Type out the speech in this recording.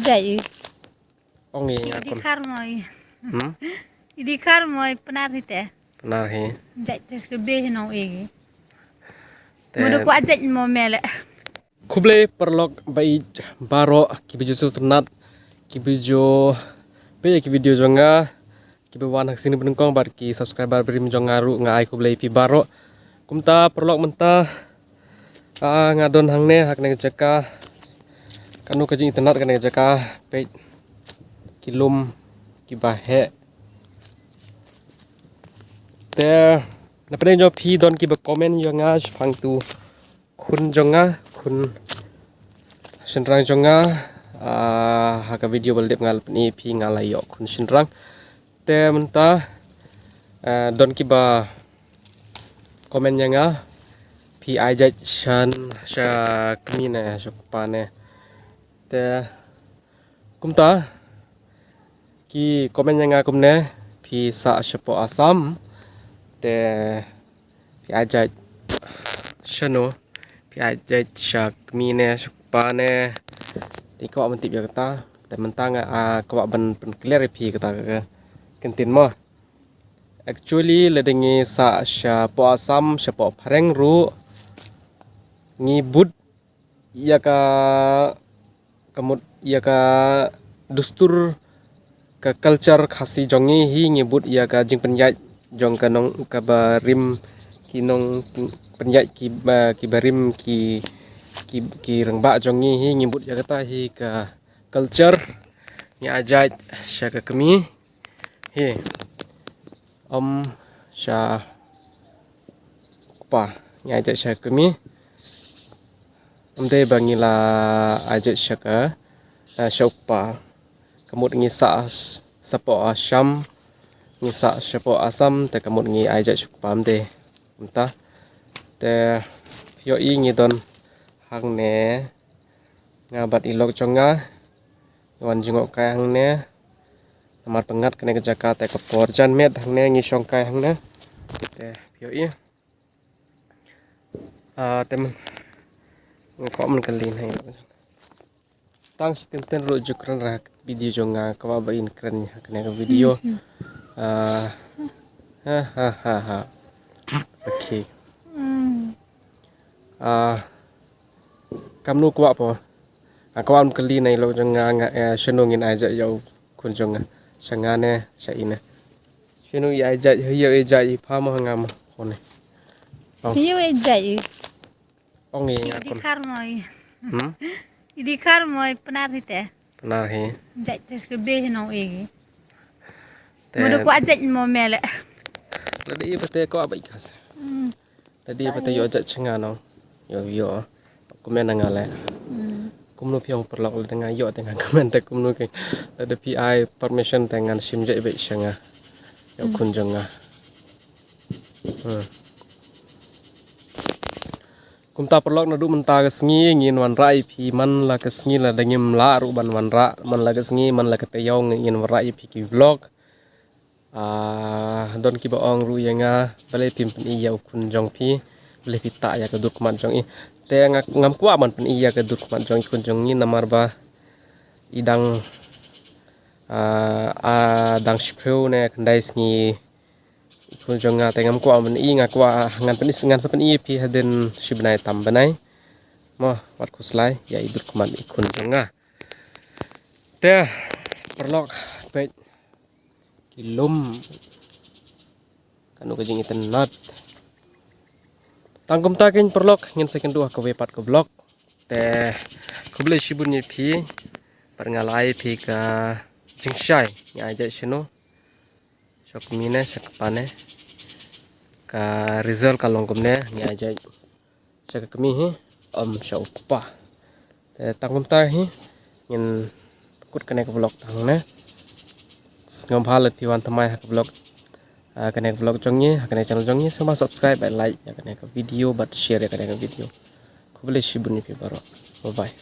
Jai. Ongi ngakon. Idikar moy. Idikar moy penar hite. Benar he. Jai tes ke be no egi. Mudu ko ajat mo mele. Kuble perlok bai baro kibijo sunat kibijo be ki video jonga kibewan hak sini penengkong bar ki subscriber beri menjongaru ngai kuble pi baro kumta perlok menta ngadon hangne hak ne jaka kanu kajing internet kan jaka pe kilum kibahe te na pene jo pi don ki be comment jonga phang tu kun jonga kun senrang jonga haka video baldep ngal ni pi ngal ayo kun senrang te menta don ki ba komen nga pi ajat shan sha kmine shukpane te kumta ki komen nga kumne pi sa shapo asam te pi ajat shano pi ajat sha kmine shukpane iko mentip ya kata te mentang ko ban clear pi kata kentin mo actually ledengi sa sha po asam sha po phareng ru ngi bud ya ka kamut ya ka dustur ka culture khasi jongi hi ngi bud ya ka jing penjat jong ka nong ka barim kinong penjat ki barim ki rengba jongi hi ngi bud ya kata hi ka culture ni ajat sha ka kami hi sha pa ni ajat sha kami de bangila ajat sha ka shaupa kamut ngi sa sapo asam ngi sa sapo asam te kamut ngi ajat shukpa de unta te yo i ngi don hang ne ngabat ilok jonga wan jingok kai hang ne namar pengat kene kejaka te kapor jan met hang ne ngi song kai hang ne te yo i tem ko man kalin hai tang skenten ro jukran rak video jonga kawa bain keren kene video ha okay kamnu kwa po akawam kali nai lo jonga shenungin aja yau kun jonga sangane saina shenu ya aja hiyo aja I phama ngam hone Hiyo jai. Ongi ngakon. Idikar moy. Idikar moy penar hite. Benar he. Jai tes ke be no egi. Mudu ko ajat mo mele. Ladi pate ko abai kas. Ladi pate yo ajat chengano. Yo komen ngale. Kumnu piang perlok dengan yo dengan komen te kumnu ke ada PI permission dengan simjai be sanga. Yo kunjonga. Kumta perlok nadu menta kesngi ngin wan rai pi man la kesngi la dengim la ru ban wan ra man la kesngi man la keteyong ngin wan rai pi ki vlog don ki baong ru yanga bale pimpen iya kun jong pi bale pita ya keduk man jong I te ngam kwa man pen iya keduk man jong kun jong ni namar ba idang dang shpeu ne kandai sngi kun jonga tengam ko amen I ngakwa ngan penis ngan sapen I pi haden shibnai tambanai mo wat kuslai ya idur kuman ikun jonga te perlok pe kilum kanu kajing internet tangkum takin perlok ngin second dua ke wepat ke blog te kuble shibun pi perngalai pi ka jingshai nya aja shino sok mine sak pane ka result kalong kumne ni aja sak kami hi shaupa te tangkum ta hi ngin kut kene ke vlog tangne ngam halat piwan tamai hak vlog kene vlog jongni kene channel jongni sama subscribe and like ya kene ke video but share ya kene ke video ko boleh shibun ni pi baro bye bye